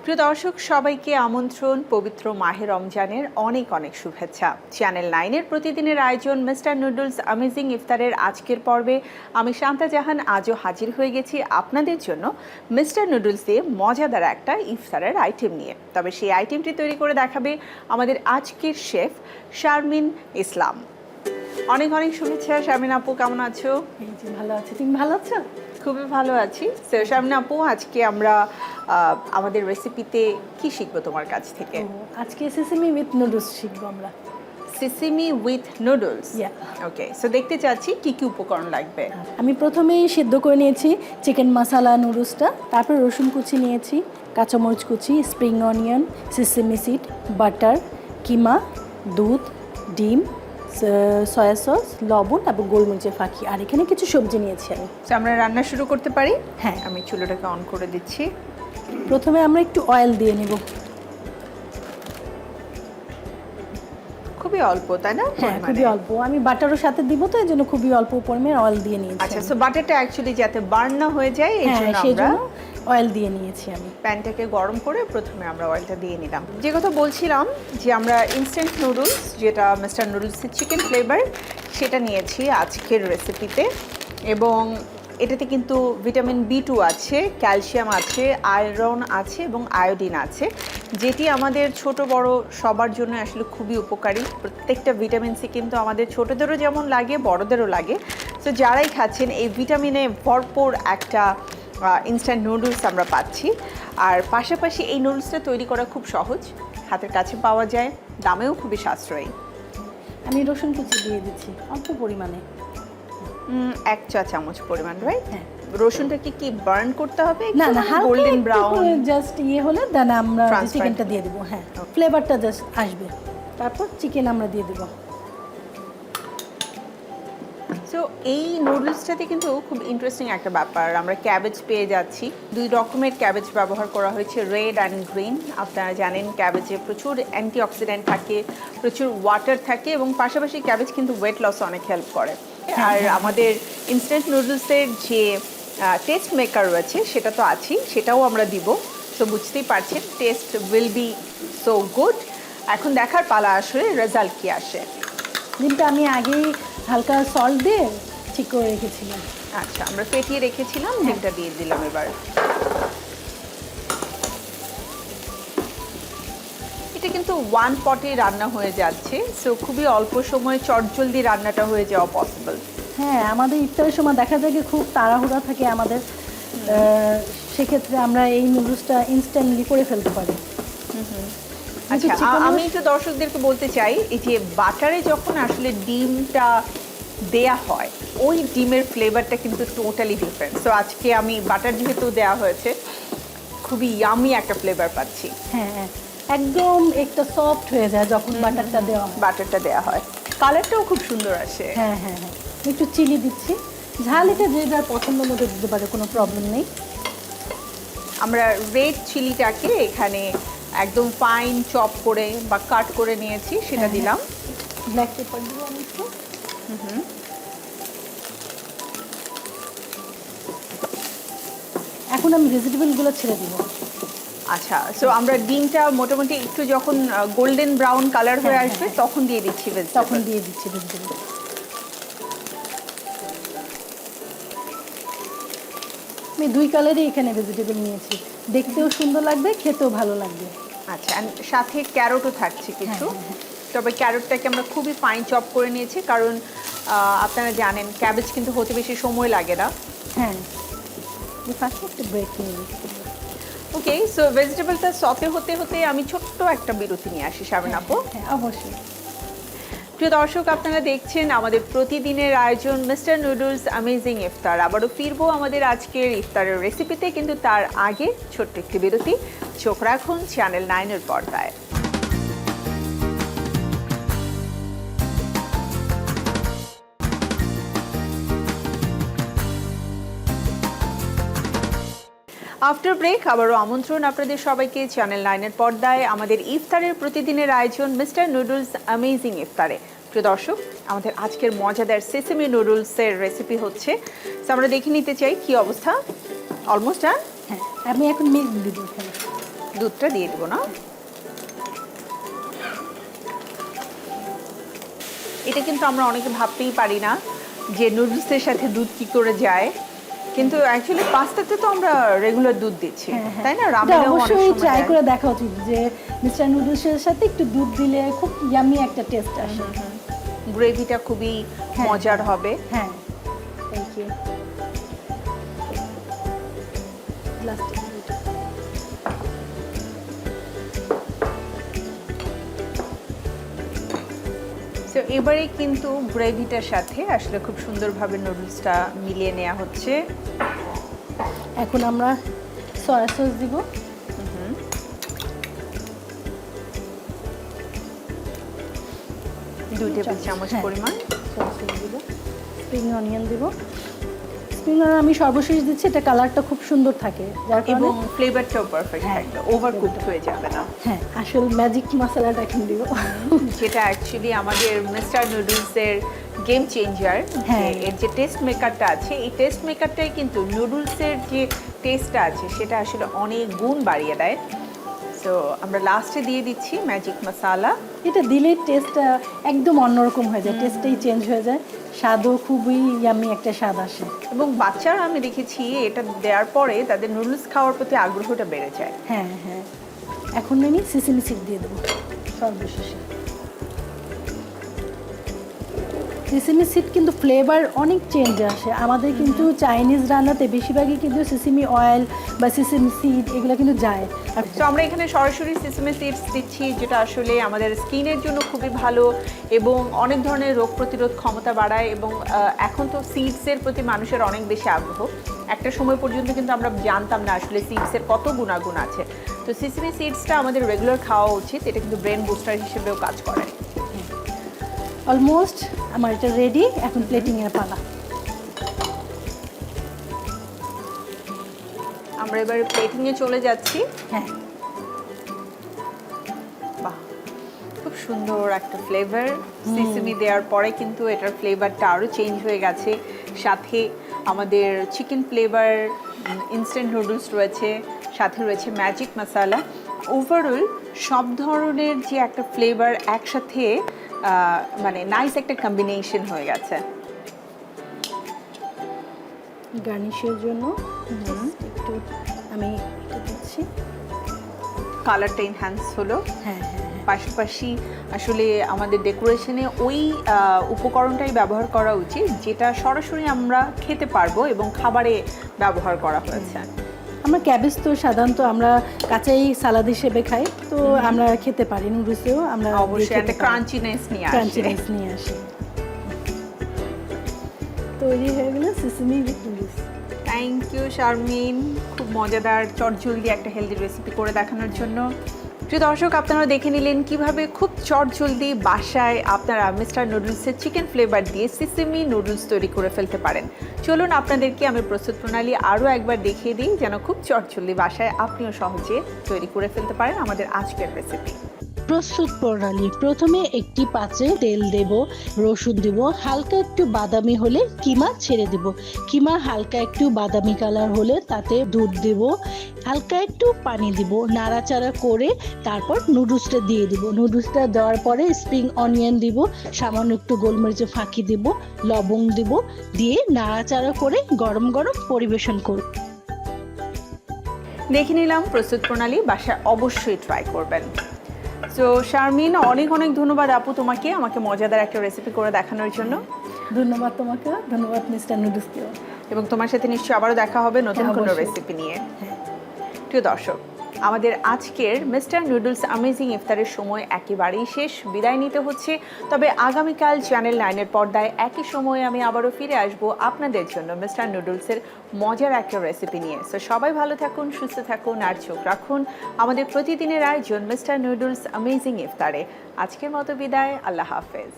প্রিয় দর্শক সবাইকে আমন্ত্রণ পবিত্র মাহে রমজানের অনেক অনেক শুভেচ্ছা। চ্যানেল 9-এর প্রতিদিনের আয়োজন মিস্টার নুডলস অ্যামেজিং ইফতারের আজকের পর্বে আমি শান্তা জাহান আজও হাজির হয়ে গেছি আপনাদের জন্য মিস্টার নুডলস দিয়ে মজাদার একটা ইফতারের আইটেম নিয়ে। তবে সেই আইটেমটি তৈরি করে দেখাবে আমাদের আজকের শেফ শারমিন ইসলাম। অনেক অনেক শুভেচ্ছা শারমিন আপু, কেমন আছো? ভালো আছি, তুমি ভালো আছো? খুবই ভালো আছি। শারমিন আপু, আজকে আমরা আমাদের রেসিপিতে কি শিখবো তোমার কাছ থেকে? আজকে সেসেমি উইথ নুডলস শিখবো আমরা। Sesame with noodles, Yeah. Okay. So দেখতে চাচ্ছি কি কি উপকরণ লাগবে। আমি প্রথমেই সিদ্ধ করে নিয়েছি চিকেন মশলা নুডলসটা, তারপর রসুন কুচি নিয়েছি, কাঁচামরিচ কুচি, spring onion, sesame seed, butter, কিমা, দুধ, ডিম, সয়া সস, লবণ এবং গোলমরিচের ফাঁকি। আর এখানে কিছু সবজি নিয়েছি আমি। তো আমরা রান্না শুরু করতে পারি? হ্যাঁ, আমি চুলাটাকে অন করে দিচ্ছি। প্রথমে আমরা একটু অয়েল দিয়ে নেব। খুবই অল্প, তাই না? হ্যাঁ, খুবই অল্প। আমি বাটারও সাথে দিব, তো এই জন্য খুবই অল্প পরিমাণে অয়েল দিয়ে নিয়েছি। আচ্ছা, সো বাটারটা অ্যাকচুয়ালি যাতে বার্ন না হয়ে যায় এই জন্য আমরা অয়েল দিয়ে নিয়েছি। আমি প্যানটাকে গরম করে প্রথমে আমরা অয়েলটা দিয়ে নিলাম। যে কথা বলছিলাম যে আমরা ইনস্ট্যান্ট নুডলস, যেটা মিস্টার নুডলসের চিকেন ফ্লেভার, সেটা নিয়েছি আজকের রেসিপিতে। এবং এটাতে কিন্তু ভিটামিন B2 আছে, ক্যালসিয়াম আছে, আয়রন আছে এবং আয়োডিন আছে, যেটি আমাদের ছোট বড় সবার জন্য আসলে খুবই উপকারী। প্রত্যেকটা ভিটামিন সি কিন্তু আমাদের ছোটদেরও যেমন লাগে বড়দেরও লাগে। তো যারাই খাচ্ছেন এই ভিটামিনে ভরপুর একটা ইনস্ট্যান্ট নুডলস আমরা পাচ্ছি। আর পাশাপাশি এই নুডলসটা তৈরি করা খুব সহজ, হাতের কাছে পাওয়া যায়, দামেও খুবই সাশ্রয়ী। আমি রসুন কুচি দিয়ে দিচ্ছি অল্প পরিমাণে, 1 চা চামচ পরিমাণ, রাইট? হ্যাঁ। রসুনটা কি বার্ন করতে হবে? না না, গোল্ডেন ব্রাউন জাস্ট হলে দেন আমরা Transparent চিকেনটা দিয়ে দেবো। হ্যাঁ, ফ্লেভারটা জাস্ট আসবে। তারপর চিকেন আমরা দিয়ে দেবো। সো এই নুডলসটাতে কিন্তু খুব ইন্টারেস্টিং একটা ব্যাপার, আমরা ক্যাবেজ পেয়ে যাচ্ছি। 2 রকমের ক্যাবেজ ব্যবহার করা হয়েছে, রেড অ্যান্ড গ্রিন। আপনারা জানেন ক্যাবেজে প্রচুর অ্যান্টিঅক্সিডেন্ট থাকে, প্রচুর ওয়াটার থাকে এবং পাশাপাশি ক্যাবেজ কিন্তু ওয়েট লসে অনেক হেল্প করে। আর আমাদের ইনস্ট্যান্ট নুডলসের যে টেস্ট মেকার রয়েছে সেটা তো আছেই, সেটাও আমরা দিব। তো বুঝতেই পারছেন test will be so good. এখন দেখার পালা আসলে রেজাল্ট কি আসে। ডিমটা আমি আগেই হালকা সল্ট দিয়ে ঠিক করে রেখেছিলাম। আচ্ছা, আমরা ফেটিয়ে রেখেছিলাম, ডিমটা দিয়ে দিলাম এবার। এটা কিন্তু 1 পটে রান্না হয়ে যাচ্ছে, সো খুবই অল্প সময়ে চটজলদি রান্নাটা হয়ে যাওয়া পসিবল। হ্যাঁ, আমাদের ইফতারের সময় দেখা যায় যে খুব তাড়াহুড়া থাকে আমাদের, সেক্ষেত্রে আমরা এই নুডলসটা ইনস্ট্যান্টলি করে ফেলতে পারি। আচ্ছা, আমি একটু দর্শকদেরকে বলতে চাই, এই যে বাটারে যখন আসলে ডিমটা দেয়া হয় ওই ডিমের ফ্লেভারটা কিন্তু টোটালি ডিফারেন্ট। সো আজকে আমি বাটার যেহেতু দেওয়া হয়েছে খুবই ইয়ামি একটা ফ্লেভার পাচ্ছি। হ্যাঁ হ্যাঁ, একদম একটা সফট হয়ে যায় যখন বাটারটা দেওয়া হয়। বাটারটা দেওয়া হয়, কালারটাও খুব সুন্দর আসে। হ্যাঁ হ্যাঁ হ্যাঁ, একটু চিলি দিচ্ছি। ঝাল এটা যে যার পছন্দ মতো দিতে পারে, কোনো প্রবলেম নেই। আমরা রেড চিলিটাকে এখানে একদম ফাইন চপ করে বা কাট করে নিয়েছি, সেটা দিলাম। ব্ল্যাক পেপার দিব আমি একটু। এখন আমি ভেজিটেবলগুলো ছেড়ে দিব। আচ্ছা, সো আমরা ডিমটা মোটামুটি একটু যখন গোল্ডেন ব্রাউন কালার হয়ে আসবে তখন দিয়ে দিচ্ছি ভেজিটেবল। তখন দিয়ে দিচ্ছি ভেজিটেবল। আমি 2 কালারই এখানে ভেজিটেবল নিয়েছি, দেখতেও সুন্দর লাগবে, খেতেও ভালো লাগবে। আচ্ছা, সাথে ক্যারটও থাকছে কিছু। তবে ক্যারটটাকে আমরা খুবই ফাইন চপ করে নিয়েছি, কারণ আপনারা জানেন ক্যাবেজ কিন্তু হতে বেশি সময় লাগে না। হ্যাঁ, ফার্স্টে একটু ব্রেক নিয়ে নিচ্ছি। ওকে, সো ভেজিটেবলটা সতে হতে হতে আমি ছোট্ট একটা বিরতি নিয়ে আসি শারমিন আপু। হ্যাঁ, অবশ্যই। প্রিয় দর্শক, আপনারা দেখছেন আমাদের প্রতিদিনের আয়োজন মিস্টার নুডলস অ্যামেজিং ইফতার। আবারও ফিরবো আমাদের আজকের ইফতারের রেসিপিতে, কিন্তু তার আগে ছোট্ট একটি বিরতি। চোখ রাখুন চ্যানেল 9-এর পর্দায়। আফটার ব্রেক আবারও আমন্ত্রণ আপনাদের সবাইকে চ্যানেল 9-এর পর্দায় আমাদের ইফতারের প্রতিদিনের আয়োজন মিস্টার নুডলস অ্যামেজিং ইফতারে। প্রিয় দর্শক, আমাদের আজকের মজাদার সেসেমি নুডলসের রেসিপি হচ্ছে, তো আমরা দেখে নিতে চাই কি অবস্থা। Almost done. হ্যাঁ, আমি এখন মিল্ক দিব এখানে। দুধটা দিয়ে দেবো না? এটা কিন্তু আমরা অনেকে ভাবতেই পারি না যে নুডলসের সাথে দুধ কি করে যায়, কিন্তু অ্যাকচুয়ালি পাস্তাতে তো আমরা রেগুলার দুধ দিচ্ছি, তাই না? রামেনেও অনেক অবশ্যই সময় ট্রাই দেয়। করে দেখা উচিত যে মিস্টার নুডলসের সাথে একটু দুধ দিলে খুব ইয়ামি একটা টেস্ট আসে। গ্রেভিটা খুবই মজার হবে। হ্যাঁ, থ্যাংক ইউ। তো এবারে কিন্তু গ্রেভিটার সাথে আসলে খুব সুন্দরভাবে নুডলসটা মিলিয়ে নেওয়া হচ্ছে। এখন আমরা সয়া সস দিব। 2 টেবিল চামচ হ্যাঁ। পরিমাণ। সয়া সস দিব, স্প্রিং অনিয়ন দিব। স্প্রিং অনিয়ন আমি সর্বশেষ দিচ্ছি, এটা কালারটা খুব সুন্দর থাকে, যার কারণে এবং ফ্লেভারটাও পারফেক্ট হ্যাঁ, থাকবে, ওভারকুকড হয়ে যাবে না। হ্যাঁ আসল ম্যাজিক মশলাটা এখন দিব। যেটা অ্যাকচুয়ালি আমাদের মিস্টার নুডলসের গেম চেঞ্জার। হ্যাঁ। এর যে টেস্ট মেকারটা আছে, এই টেস্ট মেকারটাই কিন্তু নুডলসের যে টেস্টটা আছে সেটা আসলে অনেক গুণ বাড়িয়ে দেয়। সো আমরা লাস্টে দিয়ে দিচ্ছি ম্যাজিক মশালা। এটা দিলে টেস্টটা একদম অন্যরকম হয়ে যায়, টেস্টটাই চেঞ্জ হয়ে যায়, স্বাদও খুবই ইয়ামি একটা স্বাদ আসে। এবং বাচ্চারা আমি দেখেছি এটা দেওয়ার পরে তাদের নুডলস খাওয়ার প্রতি আগ্রহটা বেড়ে যায়। হ্যাঁ হ্যাঁ, এখন আমি সিসিমি সিড দিয়ে দেবো সর্বশেষে। সিসিমি সিড কিন্তু ফ্লেভার অনেক চেঞ্জ আসে আমাদের, কিন্তু চাইনিজ রান্নাতে বেশিরভাগই কিন্তু সিসিমি অয়েল বা সিসিমি সিড এগুলো কিন্তু যায়। তো আমরা এখানে সরাসরি সিসেমি সিডস দিচ্ছি, যেটা আসলে আমাদের স্কিনের জন্য খুবই ভালো এবং অনেক ধরনের রোগ প্রতিরোধ ক্ষমতা বাড়ায়। এবং এখন তো সিডসের প্রতি মানুষের অনেক বেশি আগ্রহ। একটা সময় পর্যন্ত কিন্তু আমরা জানতাম না আসলে সিডসের কত গুণাগুণ আছে। তো সিসেমি সিডসটা আমাদের রেগুলার খাওয়া উচিত, এটা কিন্তু ব্রেন বুস্টার হিসেবেও কাজ করে। অলমোস্ট আমার এটা রেডি, এখন প্লেটিংয়ের পালা। আমরা এবারে প্লেটিংয়ে চলে যাচ্ছি। হ্যাঁ, বাহ, খুব সুন্দর একটা ফ্লেভার। সিসেমি দেওয়ার পরে কিন্তু এটার ফ্লেভারটা আরও চেঞ্জ হয়ে গেছে। সাথে আমাদের চিকেন ফ্লেভার ইনস্ট্যান্ট নুডলস রয়েছে, সাথে রয়েছে ম্যাজিক মশালা। ওভারঅল সব ধরনের যে একটা ফ্লেভার একসাথে মানে নাইস একটা কম্বিনেশন হয়ে গেছে। গার্নিশের জন্য একটু আমি এটা দিচ্ছি। কালারটা এনহ্যান্স হলো। হ্যাঁ হ্যাঁ হ্যাঁ, পাশাপাশি আসলে আমাদের ডেকোরেশনে ওই উপকরণটাই ব্যবহার করা উচিত যেটা সরাসরি আমরা খেতে পারবো এবং খাবারে ব্যবহার করা হয়েছে। আমরা ক্যাবেজ তো সাধারণত আমরা কাঁচাই সালাদ হিসেবে খাই, তো আমরা খেতে পারি নুডলসেও আমরা অবশ্যই একটা ক্রাঞ্চিনেস নিয়ে আসে। ক্রাঞ্চিনেস নিয়ে আসি। তৈরি হয়ে গেল সিসিমি with noodles. Thank you Sharmin, খুব মজাদার চটজলদি একটা হেলদি রেসিপি করে দেখানোর জন্য। প্রিয় দর্শক, আপনারা দেখে নিলেন কিভাবে খুব চটজলদি বাসায় আপনারা মিস্টার নুডলসের চিকেন ফ্লেভার দিয়ে সিসেমি নুডলস তৈরি করে ফেলতে পারেন। চলুন আপনাদেরকে আমি প্রস্তুত প্রণালী আরও একবার দেখিয়ে দিই, যেন খুব চটজলদি বাসায় আপনিও সহজে তৈরি করে ফেলতে পারেন আমাদের আজকের রেসিপি। প্রস্তুত প্রণালী: প্রথমে একটি পাত্রে তেল দেব, রসুন দেব, হালকা একটু বাদামি হলে কিমা ছেড়ে দেব। কিমা হালকা একটু বাদামি কালার হলে তাতে দুধ দেব, হালকা একটু পানি দেব, নাড়াচাড়া করে তারপর নুডলসটা দিয়ে দেব। নুডলসটা দেওয়ার পরে স্প্রিং অনিয়ন দিব, সামান্য একটু গোলমরিচের ফাঁকি দেব, লবঙ্গ দেব, দিয়ে নাড়াচাড়া করে গরম গরম পরিবেশন করব। দেখে নিলাম প্রস্তুত প্রণালী, বাসায় অবশ্যই ট্রাই করবেন। তো শারমিন, অনেক অনেক ধন্যবাদ আপু তোমাকে আমাকে মজাদার একটা রেসিপি করে দেখানোর জন্য। ধন্যবাদ তোমাকে, ধন্যবাদ মিস্টার নুডলসকেও। এবং তোমার সাথে নিশ্চয়ই আবারও দেখা হবে নতুন হ্যাঁ, কোনো অবশ্যই। রেসিপি নিয়ে। হ্যাঁ, প্রিয় দর্শক, আমাদের আজকের মিস্টার নুডলস অ্যামেজিং ইফতারের সময় একেবারেই শেষ, বিদায় নিতে হচ্ছে। তবে আগামীকাল চ্যানেল 9-এর পর্দায় একই সময়ে আমি আবারও ফিরে আসবো আপনাদের জন্য মিস্টার নুডলসের মজার একটা রেসিপি নিয়ে। তো সবাই ভালো থাকুন, সুস্থ থাকুন আর চোখ রাখুন আমাদের প্রতিদিনের আয়োজন মিস্টার নুডলস অ্যামেজিং ইফতারে। আজকের মতো বিদায়, আল্লাহ হাফেজ।